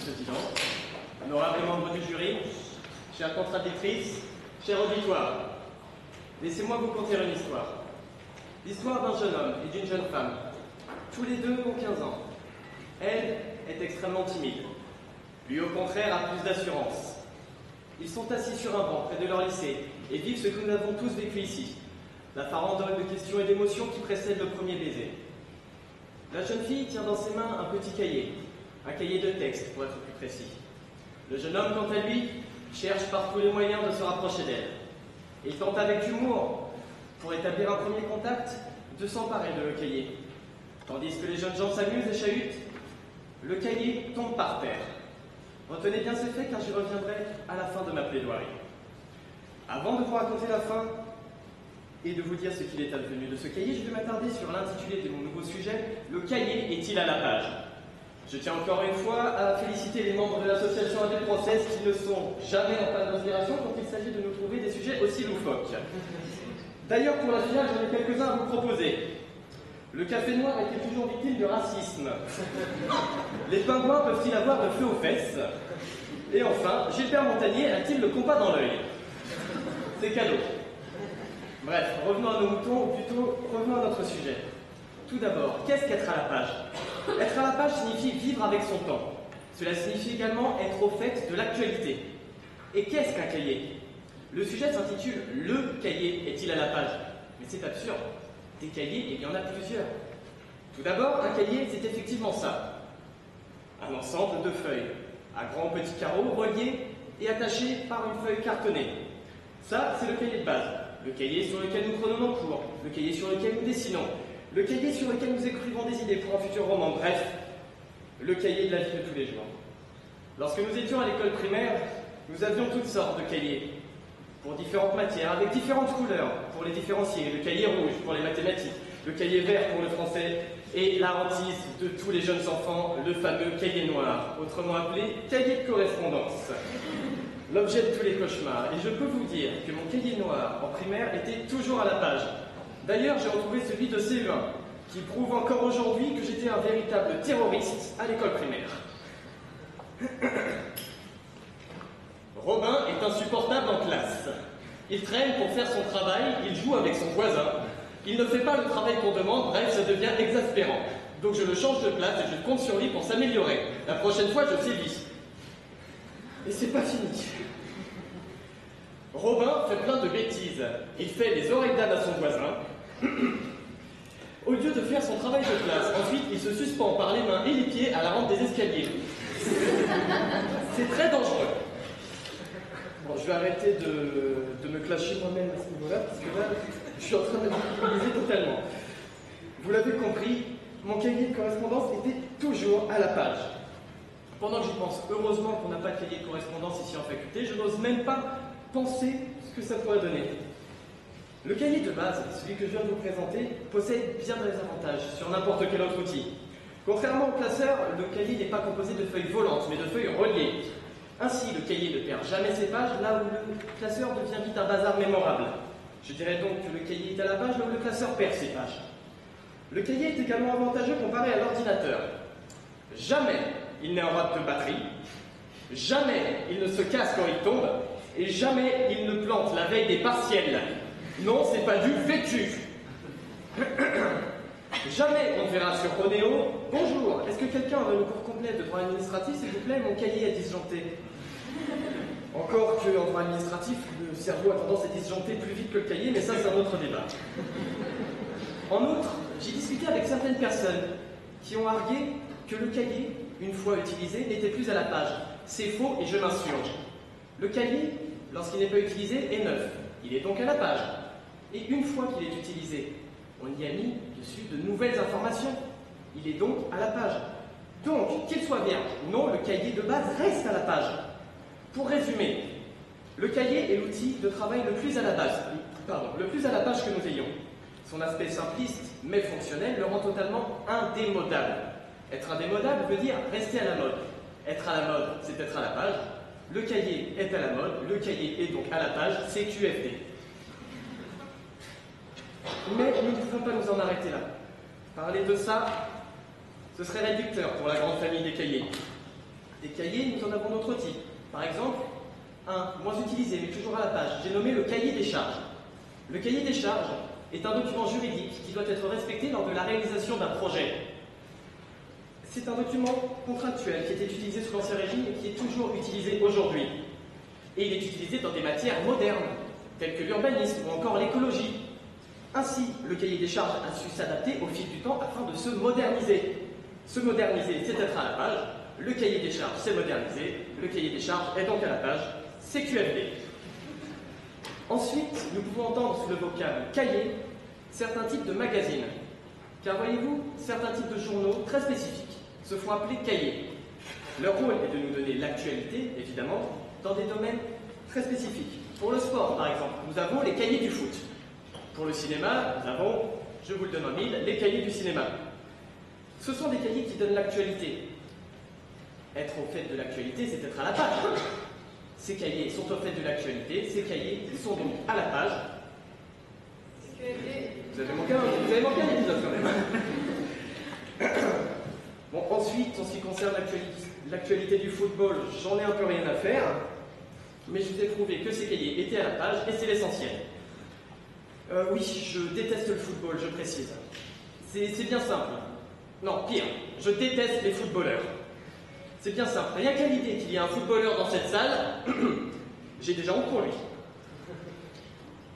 Président, honorables membres du jury, chères contradictrices, chers auditoires, laissez-moi vous conter une histoire. L'histoire d'un jeune homme et d'une jeune femme. Tous les deux ont 15 ans. Elle est extrêmement timide. Lui, au contraire, a plus d'assurance. Ils sont assis sur un banc près de leur lycée et vivent ce que nous avons tous vécu ici. La farandole de questions et d'émotions qui précède le premier baiser. La jeune fille tient dans ses mains un petit cahier, un cahier de texte pour être plus précis. Le jeune homme, quant à lui, cherche par tous les moyens de se rapprocher d'elle. Il tente avec humour, pour établir un premier contact, de s'emparer de le cahier. Tandis que les jeunes gens s'amusent et chahutent, le cahier tombe par terre. Retenez bien ces faits car j'y reviendrai à la fin de ma plaidoirie. Avant de vous raconter la fin et de vous dire ce qu'il est advenu de ce cahier, je vais m'attarder sur l'intitulé de mon nouveau sujet, « Le cahier est-il à la page ?» Je tiens encore une fois à féliciter les membres de l'association Adel Process qui ne sont jamais en panne d'inspiration quand il s'agit de nous trouver des sujets aussi loufoques. D'ailleurs, pour la finale, j'en ai quelques-uns à vous proposer. Le café noir est-il toujours victime de racisme? Les pingouins peuvent-ils avoir de feu aux fesses? Et enfin, Gilbert Montagnier a-t-il le compas dans l'œil? C'est cadeau. Bref, revenons à nos moutons, ou plutôt, revenons à notre sujet. Tout d'abord, qu'est-ce qu'être à la page? Être à la page signifie vivre avec son temps. Cela signifie également être au fait de l'actualité. Et qu'est-ce qu'un cahier? Le sujet s'intitule « Le cahier est-il à la page ?» Mais c'est absurde. Des cahiers, il y en a plusieurs. Tout d'abord, un cahier, c'est effectivement ça. Un ensemble de feuilles, à grands petits carreaux, reliés et attachés par une feuille cartonnée. Ça, c'est le cahier de base. Le cahier sur lequel nous prenons nos cours, le cahier sur lequel nous dessinons, le cahier sur lequel nous écrivons des idées pour un futur roman, bref, le cahier de la vie de tous les jours. Lorsque nous étions à l'école primaire, nous avions toutes sortes de cahiers, pour différentes matières, avec différentes couleurs, pour les différencier, le cahier rouge pour les mathématiques, le cahier vert pour le français, et la hantise de tous les jeunes enfants, le fameux cahier noir, autrement appelé cahier de correspondance. L'objet de tous les cauchemars, et je peux vous dire que mon cahier noir en primaire était toujours à la page. D'ailleurs, j'ai retrouvé celui de CE1, qui prouve encore aujourd'hui que j'étais un véritable terroriste à l'école primaire. Robin est insupportable en classe. Il traîne pour faire son travail, il joue avec son voisin. Il ne fait pas le travail qu'on demande, bref, ça devient exaspérant. Donc je le change de place et je compte sur lui pour s'améliorer. La prochaine fois, je sévis. Et c'est pas fini. Robin fait plein de bêtises. Il fait les oreilles d'âne à son voisin. Au lieu de faire son travail de classe, ensuite il se suspend par les mains et les pieds à la rampe des escaliers. C'est très dangereux. Bon, je vais arrêter de me clasher moi-même à ce niveau-là, parce que là, je suis en train de me déstabiliser totalement. Vous l'avez compris, mon cahier de correspondance était toujours à la page. Pendant que j'y pense, heureusement qu'on n'a pas de cahier de correspondance ici en faculté, je n'ose même pas penser ce que ça pourrait donner. Le cahier de base, celui que je viens de vous présenter, possède bien des avantages sur n'importe quel autre outil. Contrairement au classeur, le cahier n'est pas composé de feuilles volantes, mais de feuilles reliées. Ainsi, le cahier ne perd jamais ses pages, là où le classeur devient vite un bazar mémorable. Je dirais donc que le cahier est à la page, là où le classeur perd ses pages. Le cahier est également avantageux comparé à l'ordinateur. Jamais il n'est en rate de batterie, jamais il ne se casse quand il tombe, et jamais il ne plante la veille des partiels. Non, c'est pas du vécu. Jamais on ne verra sur Ronéo « Bonjour, est-ce que quelqu'un aurait le cours complet de droit administratif, s'il vous plaît, mon cahier est disjoncté. » Encore qu'en droit administratif, le cerveau a tendance à disjoncter plus vite que le cahier, mais ça c'est un autre débat. En outre, j'ai discuté avec certaines personnes qui ont argué que le cahier, une fois utilisé, n'était plus à la page. C'est faux et je m'insurge. Le cahier, lorsqu'il n'est pas utilisé, est neuf. Il est donc à la page. Et une fois qu'il est utilisé, on y a mis dessus de nouvelles informations. Il est donc à la page. Donc, qu'il soit vierge ou non, le cahier de base reste à la page. Pour résumer, le cahier est l'outil de travail le plus à la base, le plus à la page que nous ayons. Son aspect simpliste mais fonctionnel le rend totalement indémodable. Être indémodable veut dire rester à la mode. Être à la mode, c'est être à la page. Le cahier est à la mode, le cahier est donc à la page, c'est QFD. Mais nous ne pouvons pas nous en arrêter là. Parler de ça, ce serait réducteur pour la grande famille des cahiers. Des cahiers, nous en avons d'autres types. Par exemple, un moins utilisé mais toujours à la page, j'ai nommé le cahier des charges. Le cahier des charges est un document juridique qui doit être respecté lors de la réalisation d'un projet. C'est un document contractuel qui était utilisé sous l'Ancien Régime et qui est toujours utilisé aujourd'hui. Et il est utilisé dans des matières modernes, telles que l'urbanisme ou encore l'écologie. Ainsi, le cahier des charges a su s'adapter au fil du temps afin de se moderniser. Se moderniser, c'est être à la page. Le cahier des charges, c'est modernisé. Le cahier des charges est donc à la page. C'est QFD. Ensuite, nous pouvons entendre sous le vocable cahier certains types de magazines. Car voyez-vous, certains types de journaux très spécifiques se font appeler cahiers. Leur rôle est de nous donner l'actualité, évidemment, dans des domaines très spécifiques. Pour le sport, par exemple, nous avons les cahiers du foot. Pour le cinéma, nous avons, je vous le donne en mille, les cahiers du cinéma. Ce sont des cahiers qui donnent l'actualité. Être au fait de l'actualité, c'est être à la page. Ces cahiers sont au fait de l'actualité, ces cahiers sont donc à la page. Vous avez manqué un épisode quand même. Bon, ensuite, en ce qui concerne l'actualité du football, j'en ai un peu rien à faire, mais je vous ai prouvé que ces cahiers étaient à la page et c'est l'essentiel. Oui, je déteste le football, je précise. C'est bien simple. Non, pire, je déteste les footballeurs. C'est bien simple. Rien qu'à l'idée qu'il y ait un footballeur dans cette salle, j'ai déjà honte pour lui.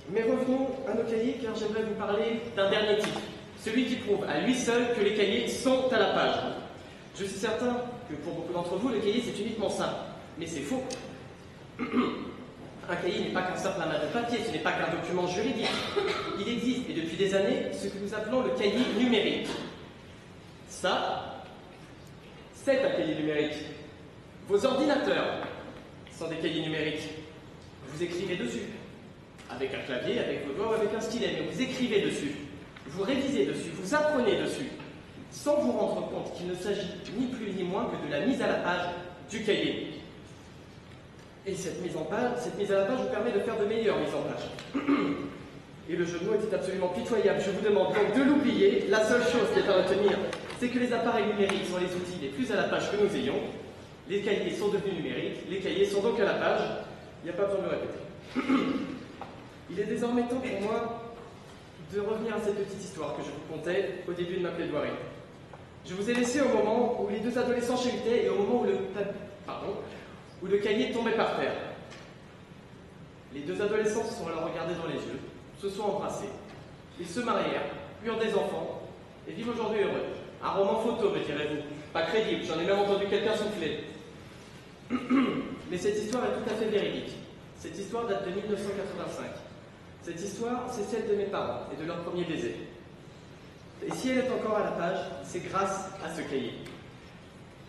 Mais revenons à nos cahiers, car j'aimerais vous parler d'un dernier type. Celui qui prouve à lui seul que les cahiers sont à la page. Je suis certain que pour beaucoup d'entre vous, le cahier c'est uniquement ça. Mais c'est faux. Un cahier n'est pas qu'un simple amas de papier, ce n'est pas qu'un document juridique. Il existe, et depuis des années, ce que nous appelons le cahier numérique. Ça, c'est un cahier numérique. Vos ordinateurs sont des cahiers numériques. Vous écrivez dessus. Avec un clavier, avec vos doigts ou avec un stylet, mais vous écrivez dessus. Vous révisez dessus, vous apprenez dessus. Sans vous rendre compte qu'il ne s'agit ni plus ni moins que de la mise à la page du cahier. Et cette mise à la page vous permet de faire de meilleures mises en page. Et le jeu de mots était absolument pitoyable. Je vous demande donc de l'oublier. La seule chose qui est à retenir, c'est que les appareils numériques sont les outils les plus à la page que nous ayons. Les cahiers sont devenus numériques. Les cahiers sont donc à la page. Il n'y a pas besoin de le répéter. Il est désormais temps pour moi de revenir à cette petite histoire que je vous contais au début de ma plaidoirie. Je vous ai laissé au moment où les deux adolescents chahutaient et au moment où le cahier tombait par terre. Les deux adolescents se sont alors regardés dans les yeux, se sont embrassés, ils se marièrent, eurent des enfants, et vivent aujourd'hui heureux. Un roman photo, me direz-vous. Pas crédible, j'en ai même entendu quelqu'un souffler. Mais cette histoire est tout à fait véridique. Cette histoire date de 1985. Cette histoire, c'est celle de mes parents et de leur premier baiser. Et si elle est encore à la page, c'est grâce à ce cahier.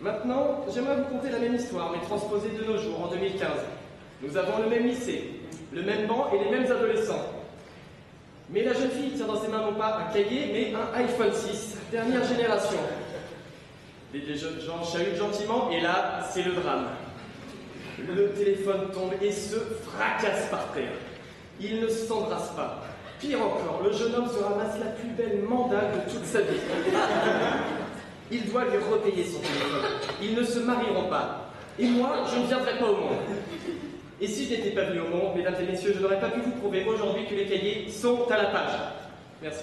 Maintenant, j'aimerais vous conter la même histoire, mais transposée de nos jours, en 2015. Nous avons le même lycée, le même banc et les mêmes adolescents. Mais la jeune fille tient dans ses mains non pas un cahier, mais un iPhone 6, dernière génération. Les jeunes gens chahutent gentiment, et là, c'est le drame. Le téléphone tombe et se fracasse par terre. Il ne s'embrasse pas. Pire encore, le jeune homme se ramasse la plus belle mandale de toute sa vie. Il doit lui repayer son téléphone. Ils ne se marieront pas. Et moi, je ne viendrai pas au monde. Et si je n'étais pas venu au monde, mesdames et messieurs, je n'aurais pas pu vous prouver aujourd'hui que les cahiers sont à la page. Merci.